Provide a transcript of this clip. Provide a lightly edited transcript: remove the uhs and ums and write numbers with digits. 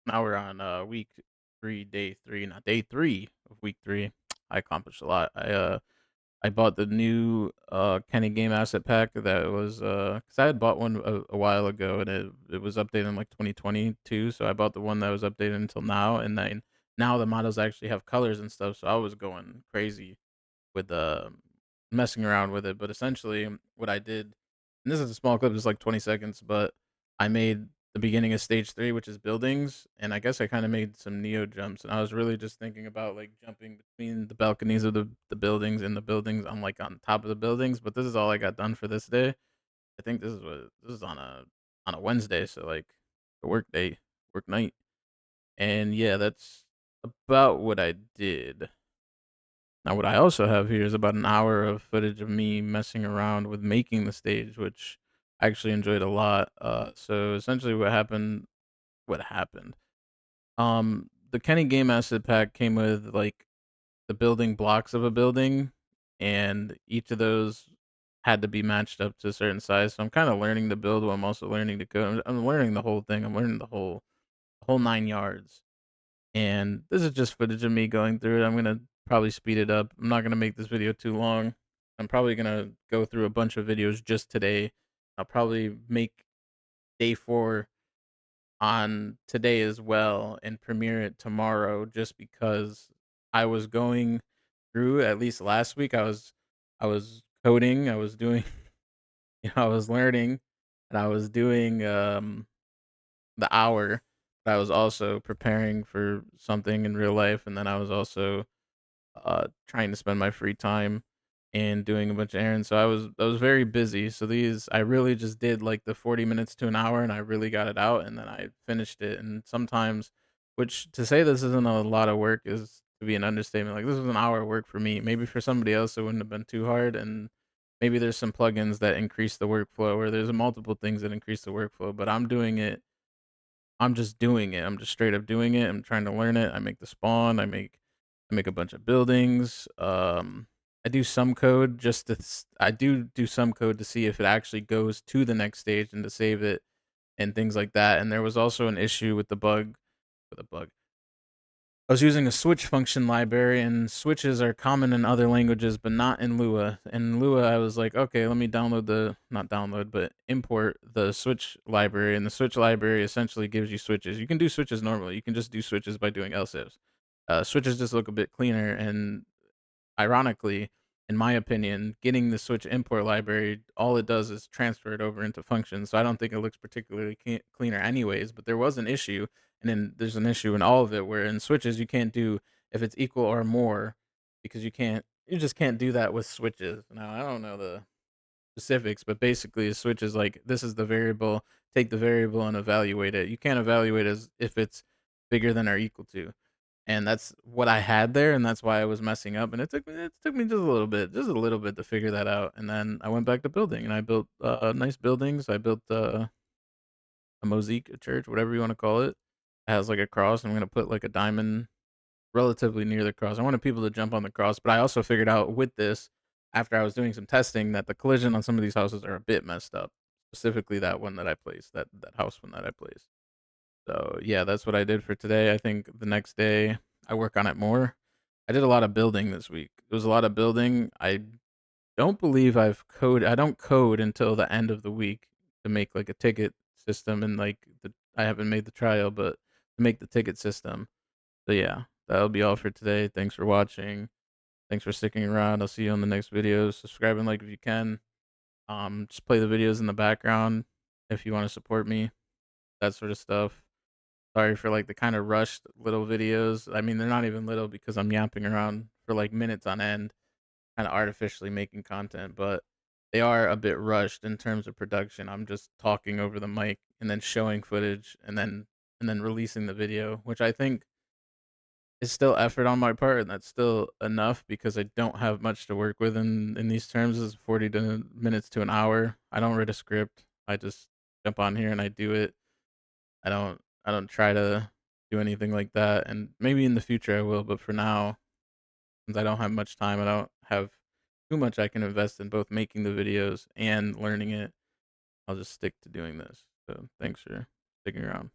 Now we're on week 3, day 3, not day 3 of week 3. I accomplished a lot. I bought the new Kenny Game Asset Pack that was because I had bought one a while ago and it was updated in like 2022. So I bought the one that was updated until now, and then now the models actually have colors and stuff. So I was going crazy with messing around with it. But essentially, what I did, and this is a small clip, it's like 20 seconds, but I made the beginning of stage 3, which is buildings, and I guess I kind of made some neo jumps. And I was really just thinking about like jumping between the balconies of the buildings and the buildings. I'm like on top of the buildings, but this is all I got done for this day. I think this is on a Wednesday, so like a work day, work night, and yeah, that's about what I did. Now, what I also have here is about an hour of footage of me messing around with making the stage, which I actually enjoyed a lot. So essentially, what happened? The Kenny Game Asset Pack came with like the building blocks of a building, and each of those had to be matched up to a certain size. So I'm kind of learning to build while I'm also learning to code. I'm learning the whole thing. I'm learning the whole 9 yards. And this is just footage of me going through it. I'm gonna probably speed it up. I'm not gonna make this video too long. I'm probably gonna go through a bunch of videos just today. I'll probably make day 4 on today as well and premiere it tomorrow just because I was going through at least last week. I was coding, I was doing I was learning, and I was doing the hour, but I was also preparing for something in real life, and then I was also trying to spend my free time and doing a bunch of errands. So I was very busy. So these I really just did like the 40 minutes to an hour, and I really got it out, and then I finished it. And sometimes, which to say this isn't a lot of work is to be an understatement. Like this was an hour of work for me. Maybe for somebody else it wouldn't have been too hard, and maybe there's some plugins that increase the workflow, or there's multiple things that increase the workflow. But I'm just doing it. I'm just straight up doing it. I'm trying to learn it. I make the spawn. I make a bunch of buildings. I do some code just I do some code to see if it actually goes to the next stage and to save it and things like that. And there was also an issue with a bug. I was using a switch function library, and switches are common in other languages, but not in Lua. In Lua, I was like, okay, let me download not download, but import the switch library. And the switch library essentially gives you switches. You can do switches normally. You can just do switches by doing else ifs. Switches just look a bit cleaner, and ironically, in my opinion, getting the Switch import library, all it does is transfer it over into functions. So I don't think it looks particularly cleaner, anyways. But there was an issue, and then there's an issue in all of it where in switches you can't do if it's equal or more because you just can't do that with switches. Now I don't know the specifics, but basically a switch is like this is the variable, take the variable and evaluate it. You can't evaluate as if it's bigger than or equal to. And that's what I had there, and that's why I was messing up, and it took me just a little bit to figure that out, and then I went back to building, and I built, nice buildings. I built, a mosaic, a church, whatever you wanna call it. It has, like, a cross. I'm gonna put, like, a diamond relatively near the cross. I wanted people to jump on the cross, but I also figured out with this, after I was doing some testing, that the collision on some of these houses are a bit messed up, specifically that one that I placed, that house one that I placed. So, yeah, that's what I did for today. I think the next day, I work on it more. I did a lot of building this week. It was a lot of building. I don't code until the end of the week to make, like, a ticket system and, like, I haven't made the trial, but to make the ticket system. So, yeah, that'll be all for today. Thanks for watching. Thanks for sticking around. I'll see you on the next video. Subscribe and like if you can. Just play the videos in the background if you wanna support me, that sort of stuff. Sorry for, like, the kinda rushed little videos. I mean, they're not even little because I'm yapping around for, like, minutes on end, kinda artificially making content, but they are a bit rushed in terms of production. I'm just talking over the mic and then showing footage and then releasing the video, which I think is still effort on my part, and that's still enough because I don't have much to work with in these terms. Is 40 to minutes to an hour. I don't write a script. I just jump on here and I do it. I don't try to do anything like that, and maybe in the future I will, but for now, since I don't have much time, I don't have too much I can invest in both making the videos and learning it. I'll just stick to doing this. So thanks for sticking around.